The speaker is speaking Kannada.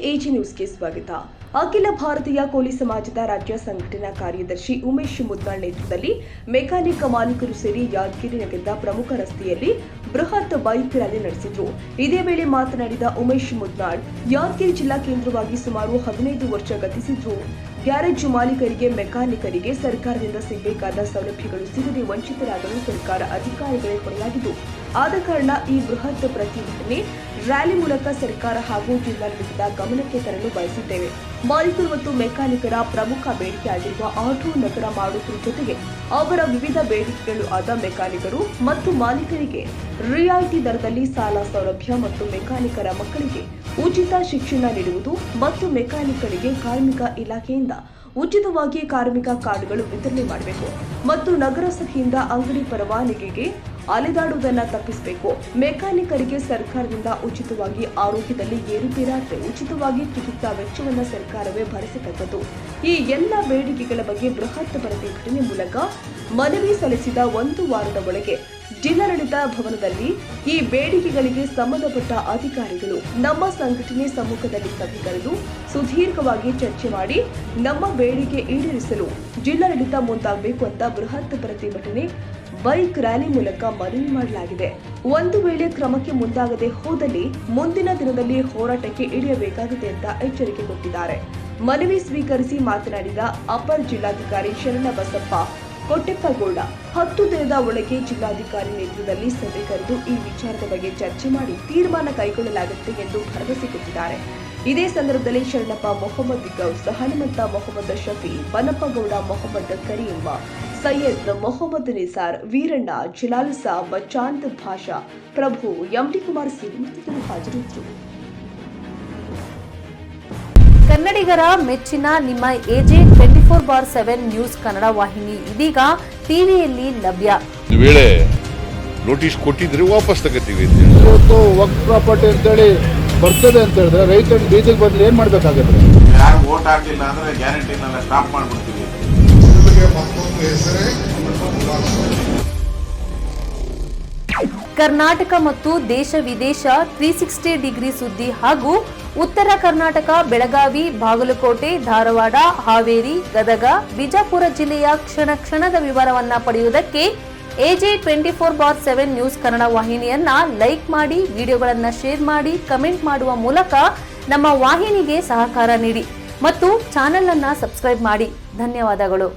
ಎಜಿ ನ್ಯೂಸ್ಗೆ ಸ್ವಾಗತ. ಅಖಿಲ ಭಾರತೀಯ ಕೋಲಿ ಸಮಾಜದ ರಾಜ್ಯ ಸಂಘಟನಾ ಕಾರ್ಯದರ್ಶಿ ಉಮೇಶ್ ಮುದ್ನಾಳ್ ನೇತೃತ್ವದಲ್ಲಿ ಮೆಕ್ಯಾನಿಕ್ ಮಾಲೀಕರು ಸೇರಿ ಯಾದಗಿರಿ ನಗರದ ಪ್ರಮುಖ ರಸ್ತೆಯಲ್ಲಿ ಬೃಹತ್ ಬೈಕ್ ರ್ಯಾಲಿ ನಡೆಸಿದ್ರು. ಇದೇ ವೇಳೆ ಮಾತನಾಡಿದ ಉಮೇಶ್ ಮುದ್ನಾಳ್, ಯಾದಗಿರಿ ಜಿಲ್ಲಾ ಕೇಂದ್ರವಾಗಿ ಸುಮಾರು 15 ವರ್ಷ ಗತಿಸಿದ್ರು. ಗ್ಯಾರೇಜ್ ಮಾಲೀಕರಿಗೆ, ಮೆಕ್ಯಾನಿಕರಿಗೆ ಸರ್ಕಾರದಿಂದ ಸಿಗಬೇಕಾದ ಸೌಲಭ್ಯಗಳು ಸಿಗದೆ ವಂಚಿತರಾಗಲು ಸರ್ಕಾರ ಅಧಿಕಾರಿಗಳೇ ಹೊಣೆಯಾಗಿದ್ದು, ಆದ ಕಾರಣ ಈ ಬೃಹತ್ ಪ್ರತಿಭಟನೆ ರ್ಯಾಲಿ ಮೂಲಕ ಸರ್ಕಾರ ಹಾಗೂ ಜಿಲ್ಲಾಡಳಿತದ ಗಮನಕ್ಕೆ ತರಲು ಬಯಸಿದ್ದೇವೆ. ಮಾಲೀಕರು ಮತ್ತು ಮೆಕ್ಯಾನಿಕರ ಪ್ರಮುಖ ಬೇಡಿಕೆಯಾಗಿರುವ ಆಟೋ ನಗರ ಮಾಡುವುದರ ಜೊತೆಗೆ ಅವರ ವಿವಿಧ ಬೇಡಿಕೆಗಳು ಆದ ಮೆಕ್ಯಾನಿಕರು ಮತ್ತು ಮಾಲೀಕರಿಗೆ ರಿಯಾಯಿತಿ ದರದಲ್ಲಿ ಸಾಲ ಸೌಲಭ್ಯ ಮತ್ತು ಮೆಕ್ಯಾನಿಕರ ಮಕ್ಕಳಿಗೆ ಉಚಿತ ಶಿಕ್ಷಣ ನೀಡುವುದು ಮತ್ತು ಮೆಕ್ಯಾನಿಕರಿಗೆ ಕಾರ್ಮಿಕ ಇಲಾಖೆಯಿಂದ ಉಚಿತವಾಗಿ ಕಾರ್ಮಿಕ ಕಾರ್ಡ್ಗಳು ವಿತರಣೆ ಮಾಡಬೇಕು ಮತ್ತು ನಗರಸಭೆಯಿಂದ ಅಂಗಡಿ ಪರವಾನಗಿಗೆ ಅಲೆದಾಡುವುದನ್ನು ತಪ್ಪಿಸಬೇಕು. ಮೆಕ್ಯಾನಿಕರಿಗೆ ಸರ್ಕಾರದಿಂದ ಉಚಿತವಾಗಿ ಆರೋಗ್ಯದಲ್ಲಿ ಏರುಪೇರಾದರೆ ಉಚಿತವಾಗಿ ಚಿಕಿತ್ಸಾ ವೆಚ್ಚವನ್ನು ಸರ್ಕಾರವೇ ಭರಿಸತಕ್ಕದ್ದು. ಈ ಎಲ್ಲ ಬೇಡಿಕೆಗಳ ಬಗ್ಗೆ ಬೃಹತ್ ಪ್ರತಿಭಟನೆ ಮೂಲಕ ಮನವಿ ಸಲ್ಲಿಸಿದ 1 ವಾರದ ಒಳಗೆ ಜಿಲ್ಲಾಡಳಿತ ಭವನದಲ್ಲಿ ಈ ಬೇಡಿಕೆಗಳಿಗೆ ಸಂಬಂಧಪಟ್ಟ ಅಧಿಕಾರಿಗಳು ನಮ್ಮ ಸಂಘಟನೆ ಸಮ್ಮುಖದಲ್ಲಿ ಸಭೆ ಕರೆದು ಸುದೀರ್ಘವಾಗಿ ಚರ್ಚೆ ಮಾಡಿ ನಮ್ಮ ಬೇಡಿಕೆ ಈಡೇರಿಸಲು ಜಿಲ್ಲಾಡಳಿತ ಮುಂದಾಗಬೇಕು ಅಂತ ಬೃಹತ್ ಪ್ರತಿಭಟನೆ ಬೈಕ್ ರ್ಯಾಲಿ ಮೂಲಕ ಮನವಿ ಮಾಡಲಾಗಿದೆ. ಒಂದು ವೇಳೆ ಕ್ರಮಕ್ಕೆ ಮುಂದಾಗದೆ ಹೋದಲ್ಲಿ ಮುಂದಿನ ದಿನದಲ್ಲಿ ಹೋರಾಟಕ್ಕೆ ಇಳಿಯಬೇಕಾಗಿದೆ ಅಂತ ಎಚ್ಚರಿಕೆ ಕೊಟ್ಟಿದ್ದಾರೆ. ಮನವಿ ಸ್ವೀಕರಿಸಿ ಮಾತನಾಡಿದ ಅಪರ ಜಿಲ್ಲಾಧಿಕಾರಿ ಶರಣಬಸಪ್ಪ ಕೊಟ್ಟೆಪ್ಪಗೌಡ, 10 ದಿನದ ಒಳಗೆ ಜಿಲ್ಲಾಧಿಕಾರಿ ನೇತೃತ್ವದಲ್ಲಿ ಸಭೆ ಕರೆದು ಈ ವಿಚಾರದ ಬಗ್ಗೆ ಚರ್ಚೆ ಮಾಡಿ ತೀರ್ಮಾನ ಕೈಗೊಳ್ಳಲಾಗುತ್ತೆ ಎಂದು ಭರವಸೆ ಕೊಟ್ಟಿದ್ದಾರೆ. ಇದೇ ಸಂದರ್ಭದಲ್ಲಿ ಶರಣಪ್ಪ ಮೊಹಮ್ಮದ್ ಗೌಸ್, ಹನುಮಂತ ಮೊಹಮ್ಮದ್ ಶಫಿ, ಬನಪ್ಪಗೌಡ ಮೊಹಮ್ಮದ್ ಕರೀಂ, ಸೈಯದ್ ಮೊಹಮ್ಮದ್ ನಿಸಾರ್, ವೀರಣ್ಣ, ಜಲಾಲ್ ಸಾಬ್, ಚಾಂದ್ ಭಾಷಾ, ಪ್ರಭು, ಎಂಡಿ ಕುಮಾರ್ ಸೇರಿ ಮತ್ತಿತರರು ಹಾಜರಿದ್ದರು. ಕನ್ನಡಿಗರ ಮೆಚ್ಚಿನ ನಿಮ್ಮ ಎಜೆ 24/7 ನ್ಯೂಸ್ ಕನ್ನಡ ವಾಹಿನಿ ಇದೀಗ ಟಿವಿಯಲ್ಲಿ ಲಭ್ಯ. ಒಂದು ವೇಳೆ ನೋಟಿಸ್ ಕೊಟ್ಟಿದ್ರೆ ವಾಪಸ್ ತಗೋತೀವಿ. ಇವತ್ತು ವಕ್ಫ್ ಪ್ರಾಪರ್ಟಿ ಅಂತೇಳಿ ಬರ್ತದೆ ಅಂತ ಹೇಳಿದ್ರೆ ರೈತರ ಬೀದಿಗೆ ಬಂದ್ರೆ ಏನ್ ಮಾಡ್ಬೇಕಾಗತ್ತೆ? ಯಾರು ವೋಟ್ ಹಾಕಿಲ್ಲ ಅಂದ್ರೆ ಗ್ಯಾರಂಟಿನೆಲ್ಲ ಸ್ಟಾಪ್ ಮಾಡ್ಬಿಡ್ತೀವಿ. ಕರ್ನಾಟಕ ಮತ್ತು ದೇಶ ವಿದೇಶ 360 ಡಿಗ್ರಿ ಸುದ್ದಿ ಹಾಗೂ ಉತ್ತರ ಕರ್ನಾಟಕ, ಬೆಳಗಾವಿ, ಬಾಗಲಕೋಟೆ, ಧಾರವಾಡ, ಹಾವೇರಿ, ಗದಗ, ಬಿಜಾಪುರ ಜಿಲ್ಲೆಯ ಕ್ಷಣ ಕ್ಷಣದ ವಿವರವನ್ನ ಪಡೆಯುವುದಕ್ಕೆ ಎಜೆ 24/7 ನ್ಯೂಸ್ ಕನ್ನಡ ವಾಹಿನಿಯನ್ನ ಲೈಕ್ ಮಾಡಿ, ವಿಡಿಯೋಗಳನ್ನ ಶೇರ್ ಮಾಡಿ, ಕಮೆಂಟ್ ಮಾಡುವ ಮೂಲಕ ನಮ್ಮ ವಾಹಿನಿಗೆ ಸಹಕಾರ ನೀಡಿ ಮತ್ತು ಚಾನೆಲ್ ಅನ್ನ ಸಬ್ಸ್ಕ್ರೈಬ್ ಮಾಡಿ. ಧನ್ಯವಾದಗಳು.